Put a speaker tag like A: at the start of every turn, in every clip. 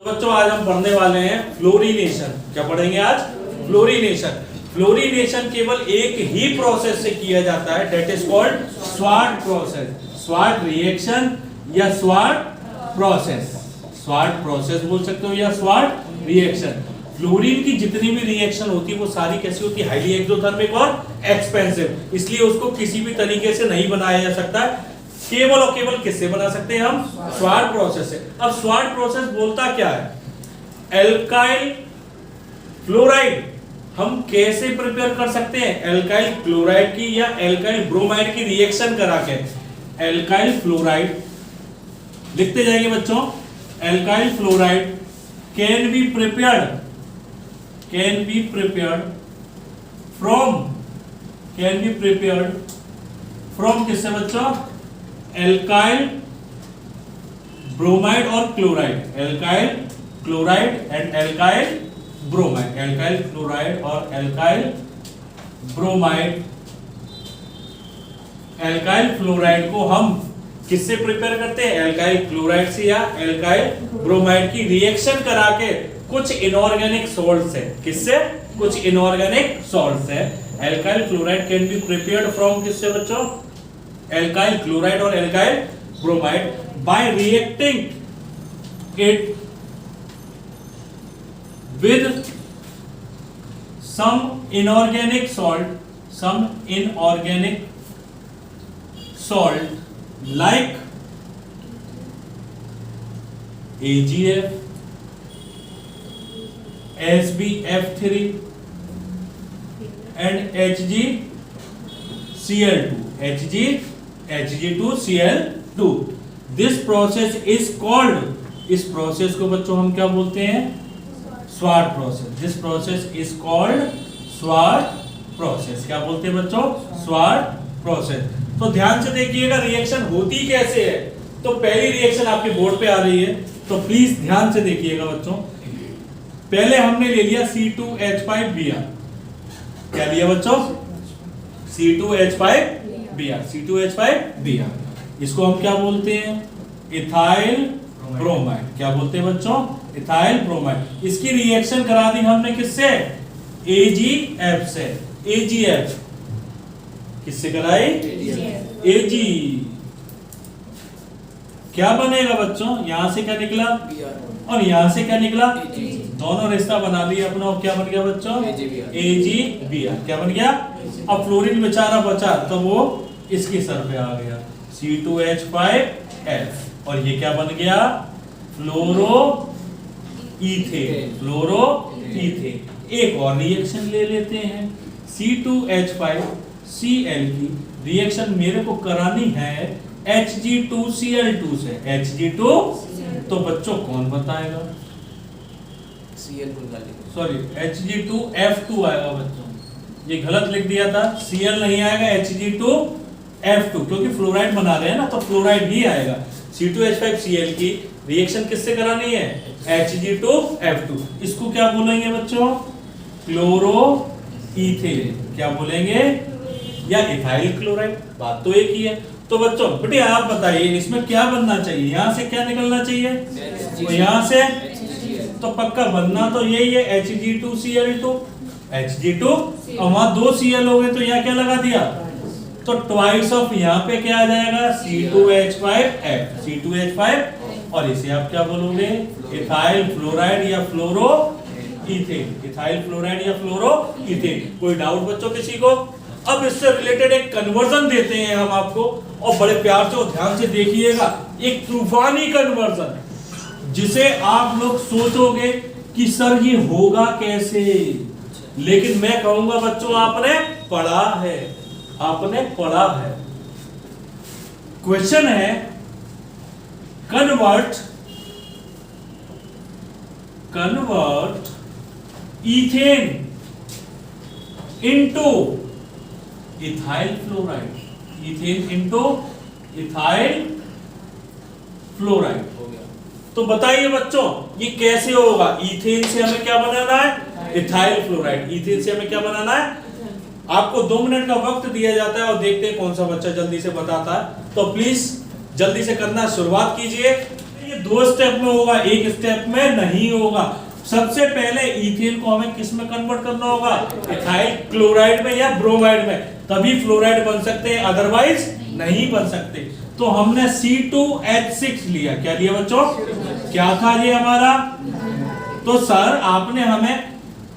A: बच्चों आज हम पढ़ने वाले हैं फ्लोरीनेशन। क्या पढ़ेंगे आज? फ्लोरीनेशन। फ्लोरीनेशन केवल एक ही प्रोसेस से किया जाता है, that is called sword process, sword reaction या स्वार्ट प्रोसेस। स्वार्ट प्रोसेस बोल सकते हो या स्वार्ट रिएक्शन। फ्लोरीन की जितनी भी रिएक्शन होती है वो सारी कैसी होती है? हाईली एक्सोथर्मिक और एक्सपेंसिव, इसलिए उसको किसी भी तरीके से नहीं बनाया जा सकता है। केवल और केवल किससे बना सकते हैं हम? स्वार्ट प्रोसेस से। अब स्वार्ट प्रोसेस बोलता क्या है? एल्काइल फ्लोराइड हम कैसे प्रिपेयर कर सकते हैं? एल्काइल क्लोराइड की या एल्काइल ब्रोमाइड की रिएक्शन करा के एल्काइल फ्लोराइड लिखते जाएंगे बच्चों। Alkyl fluoride can be prepared from किससे बच्चों? एल्काइल ब्रोमाइड और chloride, alkyl chloride and alkyl bromide, alkyl chloride और एल्काइल ब्रोमाइड। एल्काइल फ्लोराइड को हम किससे प्रिपेयर करते हैं? एल्काइल क्लोराइड से या एल्काइल ब्रोमाइड की रिएक्शन करा के कुछ इनऑर्गेनिक सॉल्ट से। किससे? कुछ इनऑर्गेनिक सॉल्ट से। Alkyl fluoride can be prepared from किससे बच्चों? एल्काइल क्लोराइड और alkyl bromide bye reacting it with some inorganic salt like AgF, SbF3 and Hg2Cl2। This process is called, इस प्रोसेस को बच्चों हम क्या बोलते हैं? Sword process. This process is called sword process. क्या बोलते हैं बच्चों? Sword process. तो ध्यान से देखिएगा रिएक्शन होती कैसे है। तो पहली रिएक्शन आपके बोर्ड पे आ रही है, तो प्लीज ध्यान से देखिएगा बच्चों। पहले हमने ले लिया C2H5Br। क्या लिया बच्चों? C2H5Br। इसको हम क्या बोलते हैं? Ethyl bromide. क्या बोलते हैं बच्चों? Ethyl bromide. इसकी रिएक्शन करा दी हमने किससे? AgF से। AgF किससे कराई? Ag। क्या बनेगा बच्चों? यहां से क्या निकला और यहां से क्या निकला? दोनों रिश्ता बना लिया अपना। और क्या बन गया बच्चों? AgBr। क्या बन गया? अब फ्लोरीन बेचारा बचा तो वो इसकी सर पे आ गया, C2H5F। और ये क्या बन गया? फ्लोरो इथेन। एक और रिएक्शन ले लेते हैं। C2H5Cl की रिएक्शन मेरे को करानी है Hg2Cl2 से। Hg2 तो बच्चों कौन बताएगा? सॉरी Hg2F2 आएगा बच्चों, ये गलत लिख दिया था। Cl नहीं आएगा, Hg2F2, क्योंकि फ्लोराइड बना रहे हैं ना, तो फ्लोराइड ही आएगा। C2H5Cl की रिएक्शन किससे करानी है? Hg2F2। इसको क्या बोलेंगे बच्चों? Chloro ethane. क्या बोलेंगे? या इथाइल क्लोराइड। बात तो एक ही है। तो बच्चों बेटे आप बताइए इसमें क्या बनना चाहिए? यहां से क्या निकलना चाहिए? तो यहां से तो पक्का बनना तो यही है, Hg2Cl2। Hg2 और वहां 2 Cl हो गए, तो यहाँ क्या लगा दिया? तो ट्वाइस ऑफ यहाँ पे क्या आ जाएगा? C2H5F, C2H5। और इसे आप क्या बोलोगे? इथाइल फ्लोराइड या फ्लोरो इथेन। इथाइल फ्लोराइड या फ्लोरो इथेन। कोई डाउट बच्चों किसी को? अब इससे रिलेटेड एक कन्वर्जन देते हैं हम आपको, और बड़े प्यार से और ध्यान से देखिएगा। एक तूफानी कन्वर्जन जिसे आप लोग सोचोगे कि सर ये होगा कैसे, लेकिन मैं कहूंगा बच्चों आपने पढ़ा है, आपने पढ़ा है। क्वेश्चन है convert ethane into ethyl fluoride. Ethane into ethyl fluoride हो गया। तो बताइए बच्चों ये कैसे होगा? इथेन से हमें क्या बनाना है? Ethyl fluoride. इथेन से हमें क्या बनाना है? आपको 2 मिनट का वक्त दिया जाता है और देखते हैं कौन सा बच्चा जल्दी से बताता है। तो प्लीज जल्दी से करना शुरुआत कीजिए। ये 2 स्टेप में होगा, एक स्टेप में नहीं होगा। सबसे पहले इथेन को हमें किस में कन्वर्ट करना होगा, इथाइल क्लोराइड में या ब्रोमाइड में, तभी फ्लोराइड बन सकते हैं, अदरवाइज नहीं बन सकते। तो हमने C2H6 लिया। क्या लिया बच्चों? क्या था ये हमारा? तो सर आपने हमें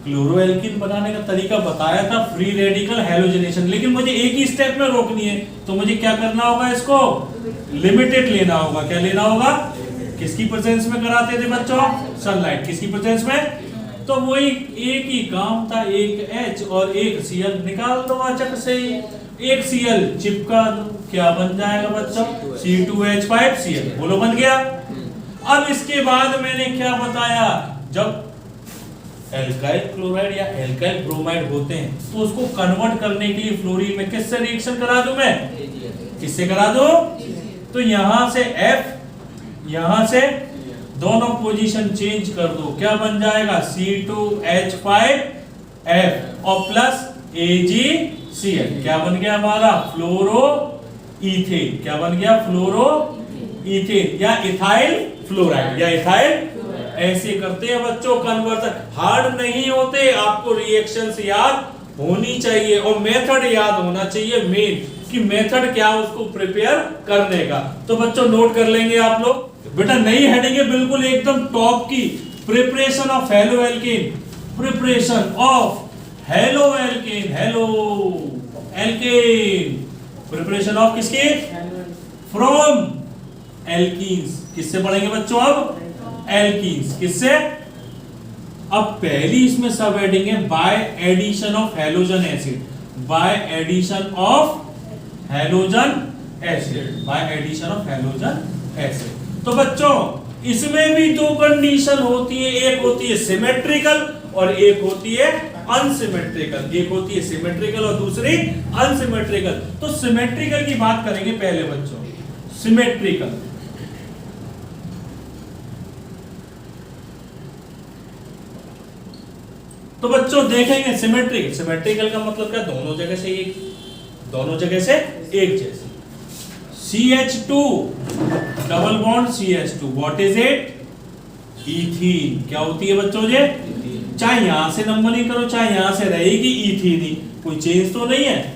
A: क्लोरोएल्कीन बनाने का तरीका बताया था, फ्री रेडिकल हैलोजनेशन, लेकिन मुझे एक ही स्टेप में रोकनी है, तो मुझे क्या करना होगा, इसको लिमिटेड लेना होगा। क्या लेना होगा? किसकी प्रेजेंस में कराते थे बच्चों? सनलाइट। किसकी प्रेजेंस में? तो वही एक ही काम था, एक H और एक Cl निकाल दो वाचक से ही, एक Cl चिपका दो, क्या बन जाएगा बच्चों? C2H5Cl। बोलो बन गया। अब इसके बाद मैंने क्या बताया, जब एल्काइल क्लोराइड या एल्काइल ब्रोमाइड होते हैं तो उसको कन्वर्ट करने के लिए फ्लोरीन में किससे रिएक्शन करा दूं मैं? किससे करा दूं? तो यहां से F, यहां से दोनों पोजीशन चेंज कर दो, क्या बन जाएगा? C2H5F और प्लस AgCl। क्या बन गया हमारा? फ्लोरो इथेन। क्या बन गया? फ्लोरो इथेन या इथाइल फ्लोराइड या इथाइल। ऐसे करते हैं बच्चों कन्वर्जन, हार्ड नहीं होते, आपको रिएक्शंस याद होनी चाहिए और मेथड याद होना चाहिए मेन, कि मेथड क्या उसको प्रिपेयर करने का। तो बच्चों नोट कर लेंगे आप लोग। बेटा नई हेडिंग है बिल्कुल एकदम टॉप की, preparation of haloalkane, preparation of haloalkane, haloalkane, preparation of किसके? From alkenes. किससे पढ़ेंगे बच्चों अब? एल्कीन्स। किससे? अब पहली इसमें सब हेडिंग है by addition of halogen acid, by addition of halogen acid, by addition of halogen acid. तो बच्चों इसमें भी 2 कंडीशन होती है, एक होती है सिमेट्रिकल और एक होती है अनसिमेट्रिकल। एक होती है सिमेट्रिकल और दूसरी अनसिमेट्रिकल। तो सिमेट्रिकल की बात करेंगे पहले बच्चों। सिमेट्रिकल तो बच्चों देखेंगे सिमेट्रिकल, सिमेट्रिकल का मतलब क्या? दोनों जगह से एक, दोनों जगह से एक जैसे। CH2 double bond CH2, what is it? Ethene. क्या होती है बच्चों ये? चाहे यहां से नंबरिंग करो चाहे यहां से रहेगी इथीन ही, कोई चेंज तो नहीं है।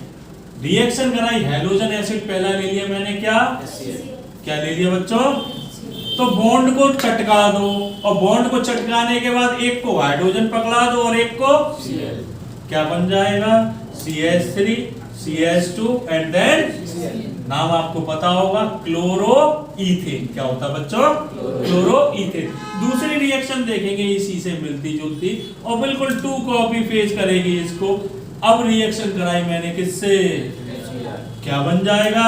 A: रिएक्शन कराई, हैलोजन एसिड पहला ले लिया मैंने, क्या ले लिया बच्चों? तो बॉन्ड को चटका दो और बॉन्ड को चटकाने के बाद एक को हाइड्रोजन पकड़ा दो और एक को क्या बन जाएगा? CH3 CH2 एंड देन नाम आपको पता होगा क्लोरो इथेन। क्या होता है बच्चों? Chloro ethane. दूसरी रिएक्शन देखेंगे इसी से मिलती जुलती और बिल्कुल 2 कॉपी फेज करेगी इसको। अब रिएक्शन कराई मैंने किससे? क्या बन जाएगा?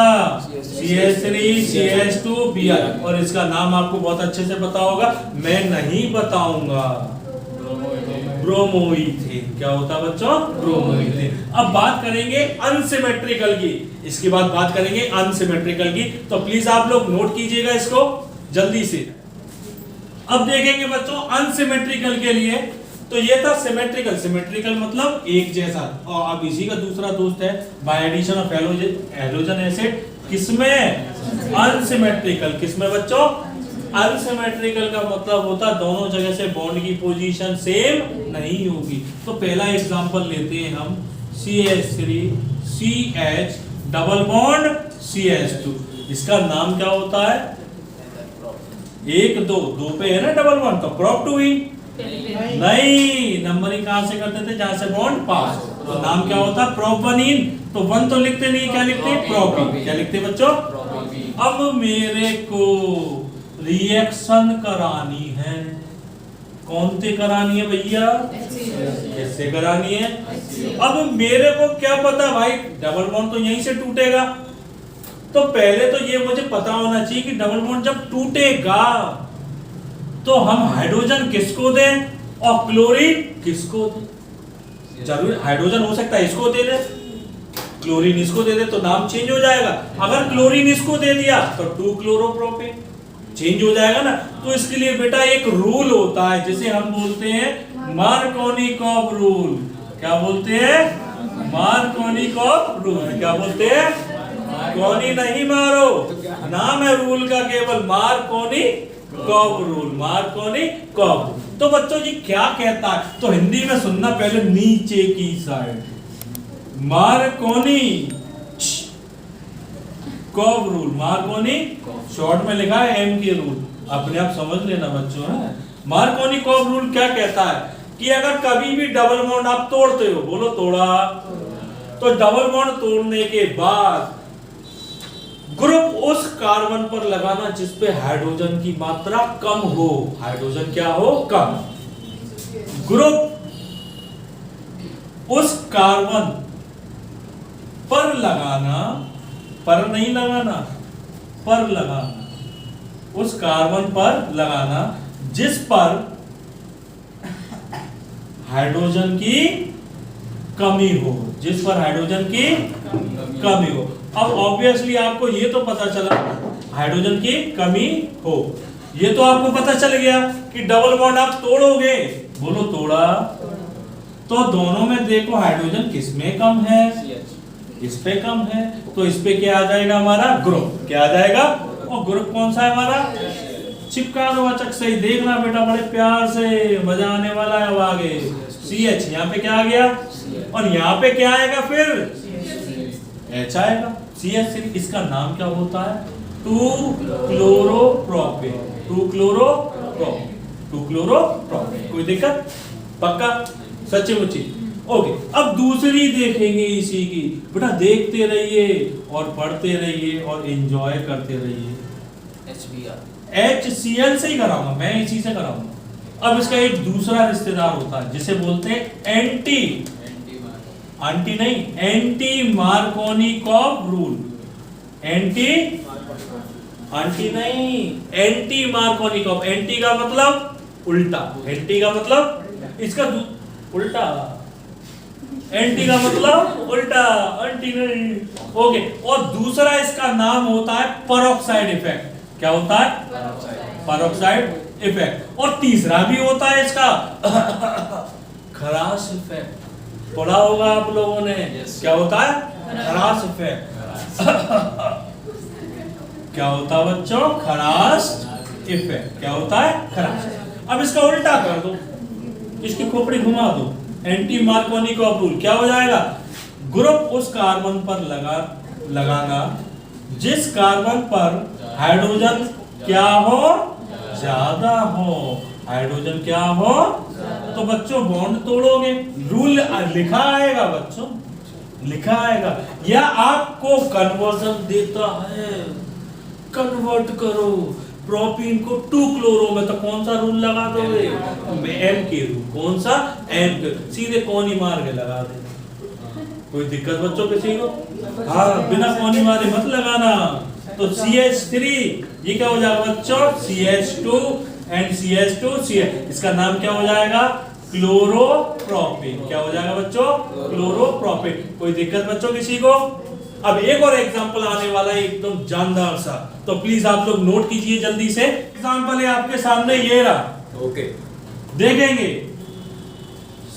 A: CH3 CH2 Br और इसका नाम आपको बहुत अच्छे से पता होगा, मैं नहीं बताऊंगा, ब्रोमोइथेन। क्या होता है बच्चों? ब्रोमोइथेन। अब बात करेंगे अनसिमेट्रिकल की, इसके बाद बात करेंगे अनसिमेट्रिकल की, तो प्लीज आप लोग नोट कीजिएगा इसको जल्दी से। अब देखेंगे बच्चों अनसिमेट्रिकल के लिए, तो ये था सिमेट्रिकल। सिमेट्रिकल मतलब एक जैसा, और अब इसी का दूसरा दोस्त है by addition of halogen acid. किसमें? अनसिमेट्रिकल। किसमें बच्चों? अनसिमेट्रिकल का मतलब होता दोनों जगह से बॉन्ड की पोजीशन सेम नहीं होगी। तो पहला एग्जांपल लेते हैं हम, CH3 CH double bond CH2। इसका नाम क्या होता है? 1 2 पे है ना डबल बॉन्ड, तो प्रोप टू ही नहीं, नंबरिंग कहां से करते थे? जहां से बॉन्ड पास। तो नाम क्या होता? प्रोपनीन। तो 1 तो लिखते नहीं, क्या लिखते? प्रोपीन। क्या लिखते बच्चों? अब मेरे को रिएक्शन करानी है, कौन से करानी है भैया? कैसे करानी है? अब मेरे को क्या पता भाई, डबल बॉन्ड तो यहीं से टूटेगा, तो पहले तो ये मुझे पता होना चाहिए कि डबल बॉन्ड जब टूटेगा तो हम हाइड्रोजन किसको दें और क्लोरीन किसको दें? जरूर हाइड्रोजन हो सकता है इसको दे दे, क्लोरीन इसको दे दे, तो नाम चेंज हो जाएगा। अगर क्लोरीन इसको दे दिया तो 2 क्लोरोप्रोपेन चेंज हो जाएगा ना। तो इसके लिए बेटा एक रूल होता है जिसे हम बोलते हैं मार्कोनिकॉफ रूल। क्या बोलते हैं? Markovnikov rule. क्या बोलते हैं? कॉनी नहीं मारो, नाम है रूल का केवल मार्कोनिकॉफ कॉब रूल, मार्कोनी-कॉब। तो बच्चों जी क्या कहता है, तो हिंदी में सुनना पहले, नीचे की side Markovnikov rule, Markovnikov short में लिखा है एम के रूल, अपने आप समझ लेना बच्चों है। मार्कोनी कॉब रूल क्या कहता है कि अगर कभी भी डबल बॉन्ड आप तोड़ते हो, बोलो तोड़ा, तो डबल बॉन्ड तोड़ने के बाद ग्रुप उस कार्बन पर लगाना जिस पे हाइड्रोजन की मात्रा कम हो, हाइड्रोजन क्या हो, कम। ग्रुप उस कार्बन पर लगाना, पर नहीं लगाना, पर लगाना, उस कार्बन पर लगाना जिस पर हाइड्रोजन की कमी हो, जिस पर हाइड्रोजन की कमी हो। अब ऑब्वियसली आपको ये तो पता चला हाइड्रोजन की कमी हो, ये तो आपको पता चल गया कि डबल बॉन्ड आप तोड़ोगे, बोलो तोड़ा, तो दोनों में देखो हाइड्रोजन किसमें कम है, इस पे कम है, तो इस पे क्या आ जाएगा हमारा ग्रुप, क्या आ जाएगा, और ग्रुप कौन सा है हमारा, चिपका दो वाचक सही, देखना बेटा बड़े प्यार से, मजा आने वाला है। अब आगे CH, यहाँ पे क्या आ गया, और यहाँ पे क्या आएगा, फिर H आएगा, CH। इसका नाम क्या होता है, 2-क्लोरोप्रोपेन, 2-क्लोरोप्रोपेन, 2-क्लोरोप्रोपेन। कोई दिक्कत, पक्का, सच्ची मुच्ची, ओके। अब दूसरी देखेंगे इसी की, बेटा देखते रहिए और पढ़ते रहिए और एंजॉय करते रहिए। HCl से ही कराऊंगा मैं, इसी से कराऊंगा। अब इसका एक दूसरा रिश्तेदार होता है जिसे बोलते हैं एंटी नहीं, एंटी मार्कोनी-कॉब रूल, एंटी नहीं, एंटी मार्कोनी-कॉब। एंटी का मतलब उल्टा, एंटी का मतलब इसका उल्टा, एंटी का मतलब उल्टा, एंटी नहीं, ओके। और दूसरा इसका नाम होता है पेरोक्साइड इफेक्ट। क्या होता है, पेरोक्साइड इफेक्ट। और तीसरा भी होता है इसका खराश इफेक्ट, पढ़ा होगा आप लोगों ने, क्या होता है, खराश इफेक्ट। क्या होता है बच्चों, खराश इफेक्ट, क्या होता है, खराश। अब इसका उल्टा कर दो, इसकी खोपड़ी घुमा दो, एंटी मार्कोनी-कॉब रूल क्या हो जाएगा, ग्रुप उस कार्बन पर लगाना जिस कार्बन पर हाइड्रोजन क्या हो, ज्यादा हो, हाइड्रोजन क्या हो, तो बच्चों बॉन्ड तोड़ोगे, रूल लिखा आएगा बच्चों, लिखा आएगा, या आपको कन्वर्जन देता है, कन्वर्ट करो प्रोपीन को 2-क्लोरो में, तो कौन सा रूल लगा दोगे, एम के रूल। कौन सा, एम के, सीधे कौन ही मार के लगा दे। कोई दिक्कत बच्चों किसी को, हाँ बिना कौन ही मारे मत लगाना। तो CH3 ये क्या हो जाएगा बच्चों, CH2 एंड CH2 CH, इसका नाम क्या हो जाएगा, क्लोरोप्रोपेन। क्या हो जाएगा बच्चों, क्लोरोप्रोपेन। कोई दिक्कत बच्चों किसी को। अब एक और एग्जांपल आने वाला है एकदम जानदार सा, तो प्लीज आप लोग नोट कीजिए जल्दी से। एग्जांपल है आपके सामने, ये रहा, ओके। देखेंगे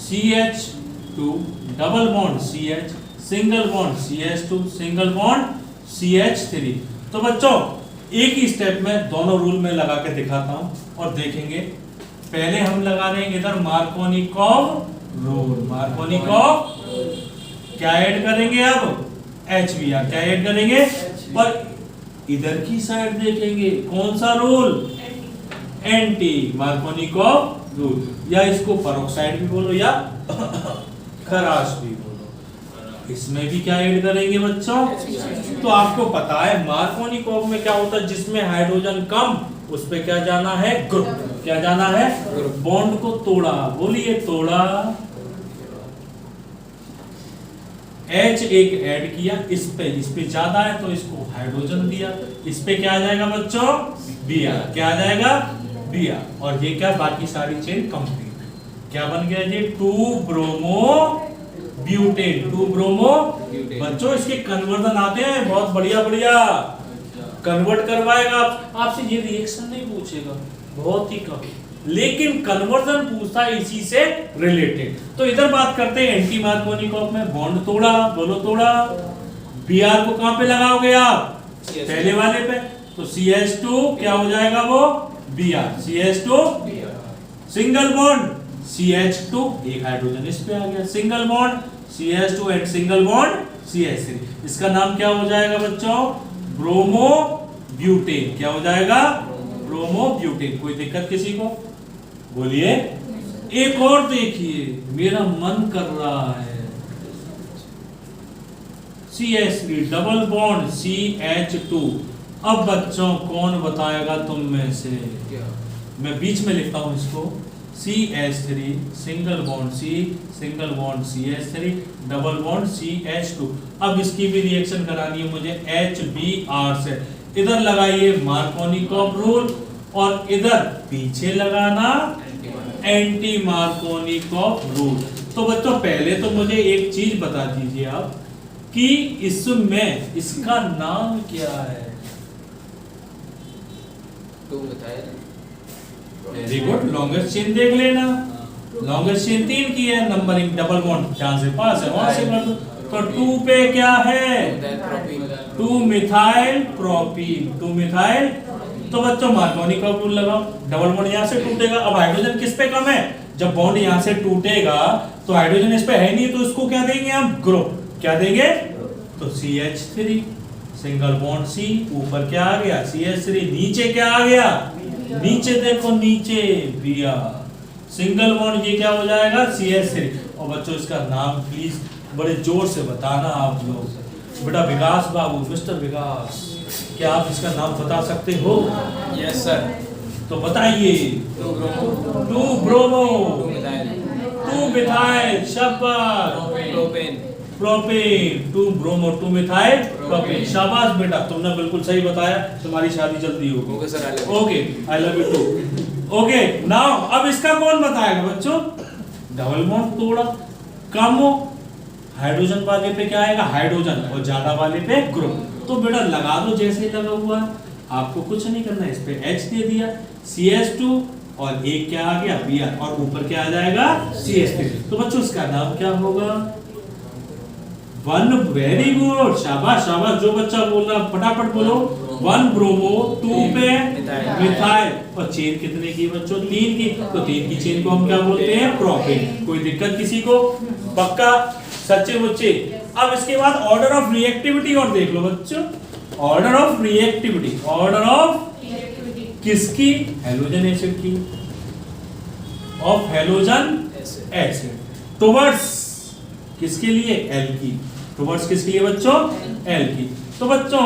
A: CH2 double bond CH, single bond CH2, single bond CH3। तो बच्चों एक ही स्टेप में दोनों रूल में लगा के दिखाता हूं और देखेंगे। पहले हम लगा रहे हैं इधर मार्कोनी-कॉब रूल, मार्कोनी-कॉब, क्या ऐड करेंगे अब, HBr, क्या ऐड करेंगे, और इधर की साइड देखेंगे कौन सा रूल, एंटी मार्कोनी-कॉब रूल, या इसको पेरोक्साइड भी बोलो या खराश भी बोलो। इसमें भी क्या ऐड करेंगे बच्चों, तो आपको पता है मार्कोनी-कॉब में क्या होता है, जिसमें हाइड्रोजन कम उस पे क्या जाना है, ग्रुप, क्या जाना है, बॉन्ड को तोड़ा, बोलिए तोड़ा। H एक ऐड किया, इस पे ज्यादा है तो इसको हाइड्रोजन दिया, इस पे क्या आ जाएगा बच्चों, Br, क्या आ जाएगा, Br, और ये क्या, बाकी सारी चेन कंप्लीट, क्या बन गया जी, 2-ब्रोमो ब्यूटेन, 2-ब्रोमो। बच्चों इसके कन्वर्जन आते हैं, बहुत बढ़िया बढ़िया कन्वर्ट करवाएगा। आपसे ये रिएक्शन नहीं पूछेगा, बहुत ही कम, लेकिन कन्वर्जन पूछता है इसी से रिलेटेड। तो इधर बात करते हैं एंटी मार्कोनी-कॉब में, बॉन्ड तोड़ा, बोलो तोड़ा, Br को कहां पे लगाओगे आप, पहले वाले पे, तो CH2 क्या हो जाएगा वो, Br, CH2 single bond CH2, एक हाइड्रोजन इस पे आ गया, single bond CH2 and single bond CH3। इसका नाम क्या हो जाएगा बच्चों? ब्रोमोब्यूटेन। क्या हो जाएगा? ब्रोमोब्यूटेन। कोई दिक्कत किसी को? बोलिए। एक और देखिए, मेरा मन कर रहा है, CH3 डबल बॉन्ड CH2। अब बच्चों कौन बताएगा तुम में से? मैं बीच में लिखता हूं इसको, CH3 single bond C single bond CH3 double bond CH2। अब इसकी भी रिएक्शन करानी है मुझे HBr से। इधर लगाइए मार्कोनिकॉफ रूल और इधर पीछे लगाना एंटी मार्कोनिकॉफ रूल। तो बच्चों पहले तो मुझे एक चीज बता दीजिए आप कि इसमें इसका नाम क्या है? वेरी गुड, लॉन्गेस्ट चेन देख लेना। लॉन्गेस्ट चेन 3 की है, नंबरिंग डबल बॉन्ड जहां से पास है वहां से कर दो। तो 2 पे क्या है? 2 मिथाइल प्रोपीन, 2 मिथाइल। तो बच्चों मार्कोनिकॉफ रूल लगाओ, डबल बॉन्ड यहां से टूटेगा। अब हाइड्रोजन किस पे कम है? जब बॉन्ड यहां से टूटेगा तो हाइड्रोजन इस पे है नहीं, तो इसको क्या देंगे हम? ग्रुप। क्या देंगे? तो CH3 सिंगल बॉन्ड C, ऊपर क्या आ गया? CH3, नीचे क्या आ गया? नीचे देखो, नीचे Br सिंगल बॉन्ड, ये क्या हो जाएगा? CH3। और बच्चों इसका नाम प्लीज बड़े जोर से बताना आप लोग। बेटा विकास बाबू, मिस्टर विकास, क्या आप इसका नाम बता सकते हो?
B: Yes sir.
A: तो बताइए। 2 ब्रोमो 2 मिथाइल, शाबाश। Propane 2 bromo 2 methyl propane. शाबाश बेटा, तुमने बिल्कुल सही बताया। तुम्हारी शादी जल्दी होगी।
B: Okay sir,
A: okay, I love you too. Okay now अब इसका कौन बताएगा बच्चों? डबल बॉन्ड थोड़ा कम हो, हाइड्रोजन वाले पे क्या आएगा? हाइड्रोजन, और ज्यादा वाले पे ग्रुप। तो बेटा लगा दो जैसे लगा हुआ है, आपको कुछ नहीं करना है। इस पे H दे दिया, CH2 और एक क्या आ गया? Br, और ऊपर क्या आ जाएगा? CH3। तो बच्चों इसका नाम क्या होगा? 1 वेरी गुड, शाबाश शाबाश। जो बच्चा बोल रहा फटाफट बोलो। 1 ब्रोमो 2 पे मिथाइल। और चेन कितने की बच्चों? 3 की। तो 3 की चेन को हम क्या बोलते हैं? प्रोपेन। कोई दिक्कत किसी को? पक्का? सच्चे बच्चे। अब इसके बाद ऑर्डर ऑफ रिएक्टिविटी और देख लो बच्चों। Order of reactivity, order of किसकी? हैलोजन एसिड की, ऑफ हैलोजन एसिड टुवर्ड्स किसके लिए? एल की। टुवर्ड्स किसके लिए बच्चों? एल की। तो बच्चों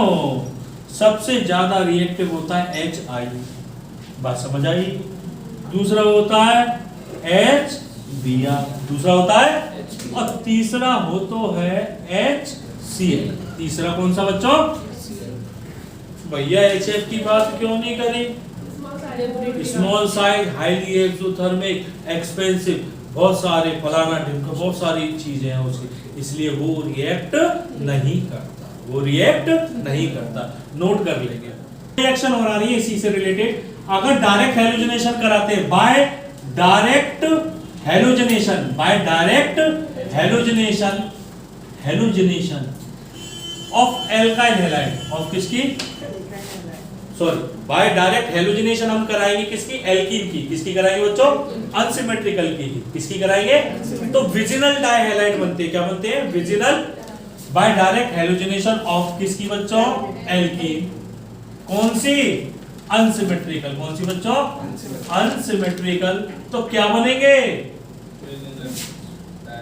A: सबसे ज्यादा रिएक्टिव होता है HI, बात समझ आई? दूसरा होता है HBr, दूसरा होता है, और तीसरा हो तो है HCl। तीसरा कौन सा बच्चों? भैया HF की बात क्यों नहीं करी? Small size, highly exothermic, expensive, बहुत सारे फलाना ढिमका, बहुत सारी चीजें हैं उसकी, इसलिए वो रिएक्ट नहीं करता, वो रिएक्ट नहीं करता। नोट कर लेंगे। रिएक्शन हो रही है इसी से रिलेटेड। अगर डायरेक्ट हैलोजनेशन कराते हैं, by direct halogenation, by direct halogenation, halogenation of alkyl halide, of किसकी? सॉरी, बाय डायरेक्ट हैलोजनेशन हम कराएंगे किसकी? एल्कीन की। किसकी कराएंगे बच्चों? अनसिमेट्रिकल की। किसकी कराएंगे? तो विजिनल डाइहैलाइड बनते हैं। क्या बनते हैं? विजिनल। बाय डायरेक्ट हैलोजनेशन ऑफ किसकी बच्चों? एल्कीन। कौन सी? अनसिमेट्रिकल। कौन सी बच्चों? अनसिमेट्रिकल। तो क्या बनेंगे?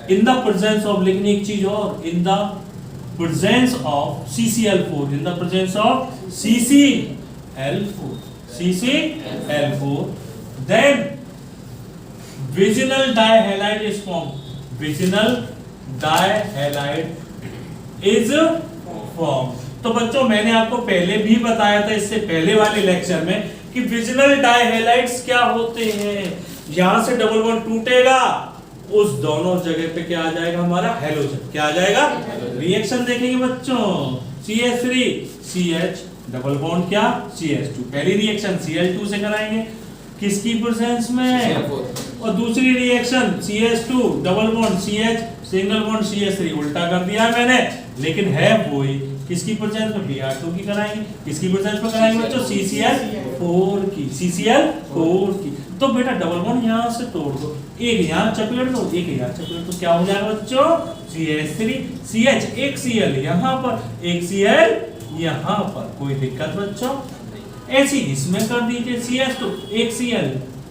A: इन द प्रेजेंस ऑफ, लिखनी एक चीज और, in the presence of CCl4, in the presence of CCl4, CCl4, then viginal dihalide is formed. Viginal dihalide is formed. तो बच्चों मैंने आपको पहले भी बताया था, इससे पहले वाले लेक्चर में, कि विजिनल डाइहैलाइड्स क्या होते हैं। यहां से डबल बॉन्ड टूटेगा, उस दोनों जगह पे क्या आ जाएगा? हमारा हैलोजन। क्या आ जाएगा? रिएक्शन देखेंगे बच्चों। CH3 CH डबल बॉन्ड क्या? CH2। पहली रिएक्शन Cl2 से कराएंगे, किसकी प्रेजेंस में? और दूसरी reaction CH2 double bond CH single bond CH3। उल्टा कर दिया मैंने, लेकिन है वही। किसकी प्रेजेंस में Br2 की कराएंगे, किसकी प्रेजेंस में कराएंगे बच्चों CCl4 की, CCl4 की। तो बेटा डबल बॉन्ड यहाँ से तोड़ दो, एक यहाँ चपेट दो, एक यहाँ चपेट दो, क्या हो जाएगा बच्चों CH3 CH, एक Cl यहाँ पर, एक Cl यहाँ पर, कोई दिक्कत बच्चों। ऐसे इसमें कर दीजिए CH2, एक Cl,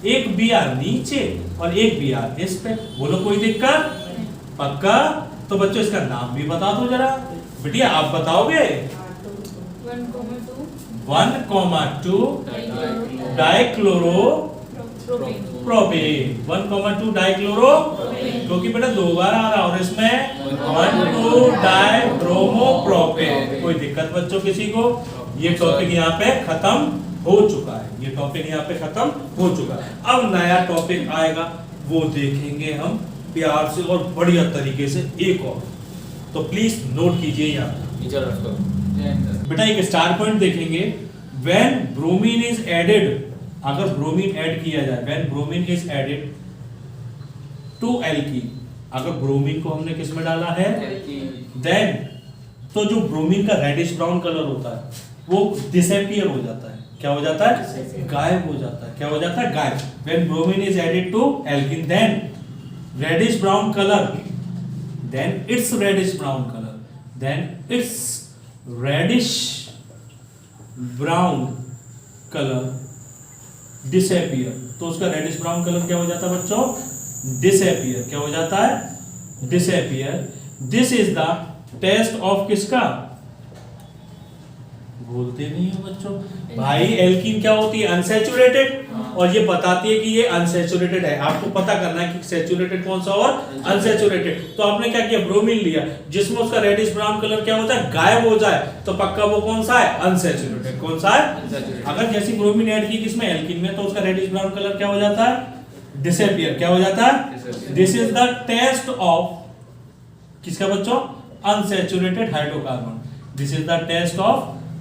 A: एक Br नीचे और एक Br इस पे, बोलो कोई दिक्कत पक्का। तो बच्चों इसका नाम भी बता दो जरा, बिटिया आप बताओगे 1,2 डाइक्लोरो प्रोपेन, 1,2 डाइक्लोरो, क्योंकि बेटा दो बार आ रहा और इसमें 1,2 डाइब्रोमो प्रोपेन। कोई दिक्कत बच्चों किसी को? ये टॉपिक यहाँ पे खत्म हो चुका है, ये टॉपिक यहाँ पे खत्म हो चुका है। अब नया टॉपिक आएगा, वो देखेंगे हम प्यार से और बढ़िया तरीके से एक और, तो प्लीज नोट कीजिए यहाँ बेटा। एक स्टार पॉइंट देखेंगे, व्हेन ब्रोमीन इज एडेड, अगर ब्रोमीन ऐड किया जाए, when bromine is added to alkene, अगर ब्रोमीन को हमने किस में डाला है देन, तो जो ब्रोमीन का रेडिश ब्राउन कलर होता है वो डिसअपीयर हो जाता है, क्या हो जाता है गायब हो जाता है, क्या हो जाता है गायब। When bromine is added to alkene then reddish brown color, then its reddish brown color, then its reddish brown color disappear, तो उसका reddish brown color क्या हो जाता है बच्चों disappear, क्या हो जाता है disappear। this is the test of किसका, बोलते नहीं हो बच्चों भाई, एल्कीन क्या होती है अनसैचुरेटेड, और ये बताती है कि ये अनसैचुरेटेड है। आपको पता करना है कि सैचुरेटेड कौन सा और अनसैचुरेटेड। तो आपने क्या किया, ब्रोमीन लिया जिसमें उसका रेडिश ब्राउन कलर क्या होता है गायब हो जाए, तो पक्का वो कौन सा है अनसैचुरेटेड, कौन सा है। अगर जैसी ब्रोमीन ऐड की किसमें एल्कीन में, तो उसका रेडिश ब्राउन कलर क्या हो जाता है डिसअपीयर, क्या हो जाता है। This is the test of किसका बच्चों unsaturated hydrocarbon, this is the test of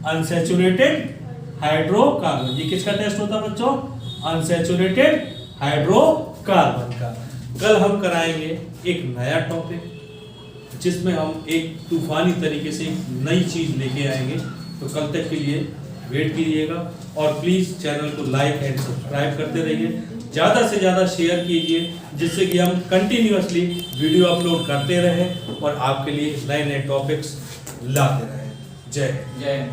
A: unsaturated hydrocarbon. ये किसका टेस्ट होता है बच्चों अनसैचुरेटेड हाइड्रोकार्बन का। कल हम कराएंगे एक नया टॉपिक जिसमें हम एक तूफानी तरीके से एक नई चीज लेके आएंगे। तो कल तक के लिए वेट कीजिएगा और प्लीज चैनल को लाइक एंड सब्सक्राइब करते रहिए, ज्यादा से ज्यादा शेयर कीजिए जिससे कि हम कंटिन्यूअसली वीडियो अपलोड करते रहें और आपके लिए नए नए टॉपिक्स लाते रहें। जय हिंद।